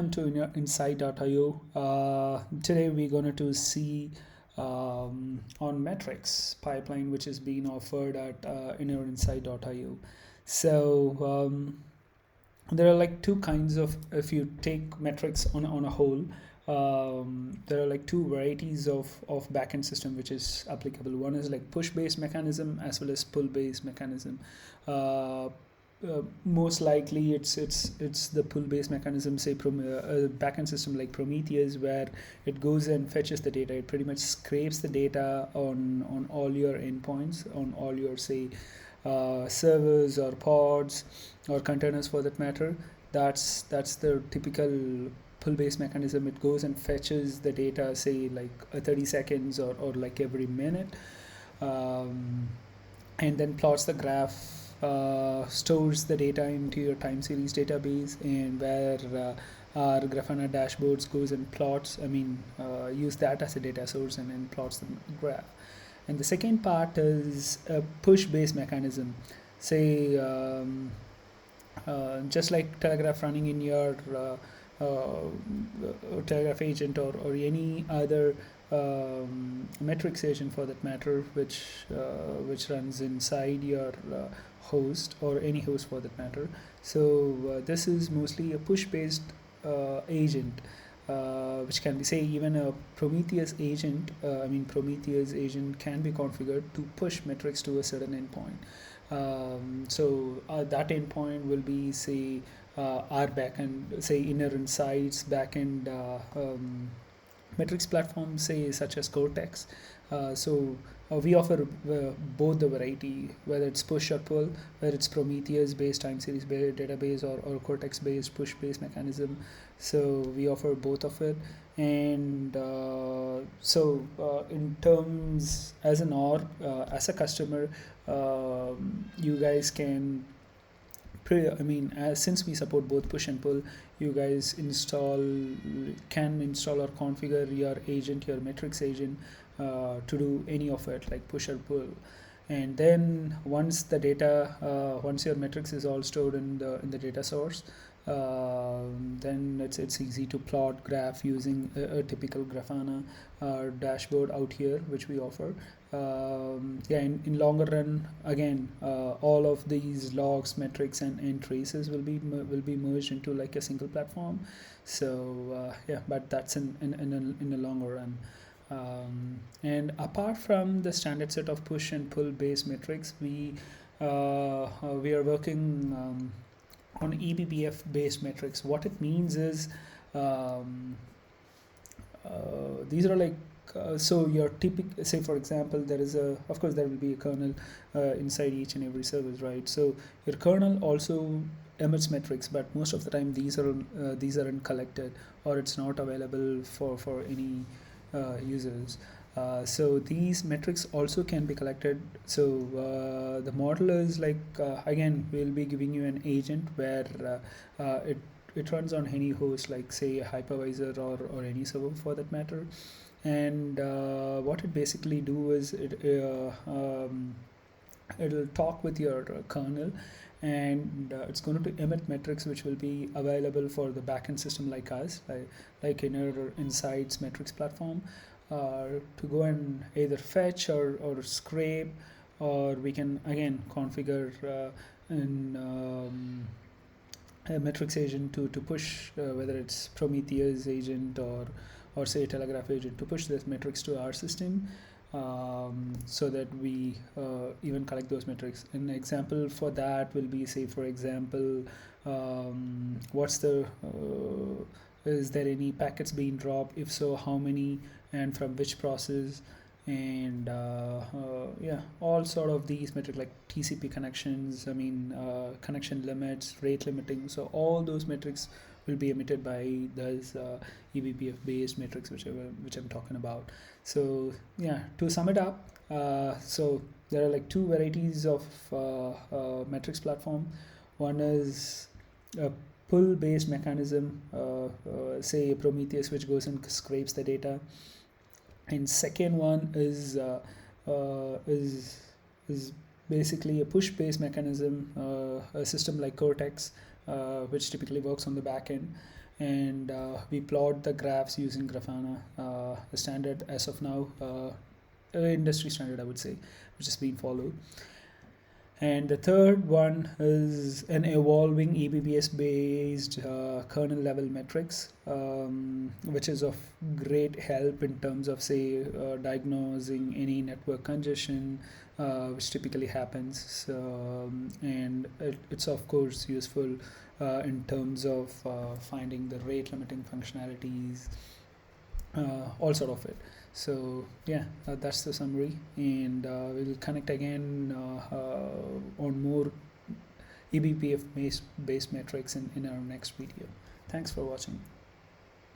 Welcome to Insight.io. Today we're going to see on metrics pipeline, which is being offered at Insight.io. So there are like two kinds of, if you take metrics on a whole, there are like two varieties of backend system which is applicable. One is like push based mechanism as well as pull based mechanism. Most likely it's the pull based mechanism, say a backend system like Prometheus, where it goes and fetches the data. It pretty much scrapes the data on all your endpoints, on all your, say, servers or pods or containers for that matter. That's the typical pull based mechanism. It goes and fetches the data, say like 30 seconds or like every minute, and then plots the graph, stores the data into your time series database, and where our Grafana dashboards goes and plots, use that as a data source and then plots the graph. And the second part is a push based mechanism. Say just like Telegraph running in your Telegraph agent or any other metrics agent for that matter, which runs inside your host or any host for that matter. So this is mostly a push based agent, which can be, say, even a Prometheus agent. Prometheus agent can be configured to push metrics to a certain endpoint. So that endpoint will be, say, our backend, say Inner Insights backend metrics platform, say such as Cortex. So we offer both the variety, whether it's push or pull, whether it's Prometheus based time series based database or Cortex based push based mechanism. So we offer both of it. And in terms as an org, as a customer, you guys can since we support both push and pull, you guys can install or configure your agent, your metrics agent, to do any of it, like push or pull. And then once your metrics is all stored in the data source, then it's easy to plot graph using a typical Grafana dashboard out here, which we offer. In longer run, again, all of these logs, metrics, and traces will be merged into like a single platform. So but that's in the longer run. And apart from the standard set of push and pull based metrics, we are working on eBPF based metrics. What it means is these are like so your typical, say for example, there will be a kernel inside each and every service, right? So your kernel also emits metrics, but most of the time these aren't collected, or it's not available for any users. So these metrics also can be collected. So the model is like, again, we'll be giving you an agent where it runs on any host, like say a hypervisor or any server for that matter. And what it basically do is it'll talk with your kernel, and it's going to emit metrics which will be available for the backend system like us, like Inner Insights metrics platform, to go and either fetch or scrape, or we can again configure in a metrics agent to push, whether it's Prometheus agent or say Telegraph agent, to push those metrics to our system, so that we even collect those metrics. An example for that will be, say for example, is there any packets being dropped? If so, how many and from which process? And all sort of these metrics like TCP connections, connection limits, rate limiting. So all those metrics will be emitted by those eBPF based metrics which I'm talking about. So to sum it up, so there are like two varieties of metrics platform. One is a pull based mechanism, say Prometheus, which goes and scrapes the data. And second one is basically a push based mechanism, a system like Cortex, which typically works on the back end. and we plot the graphs using Grafana, the standard as of now, industry standard I would say, which is being followed. And the third one is an evolving eBPF based kernel level metrics, which is of great help in terms of, say, diagnosing any network congestion, which typically happens. And it's of course useful in terms of finding the rate limiting functionalities, all sort of it. So yeah, that's the summary, and we'll connect again on more eBPF based metrics in our next video. Thanks for watching.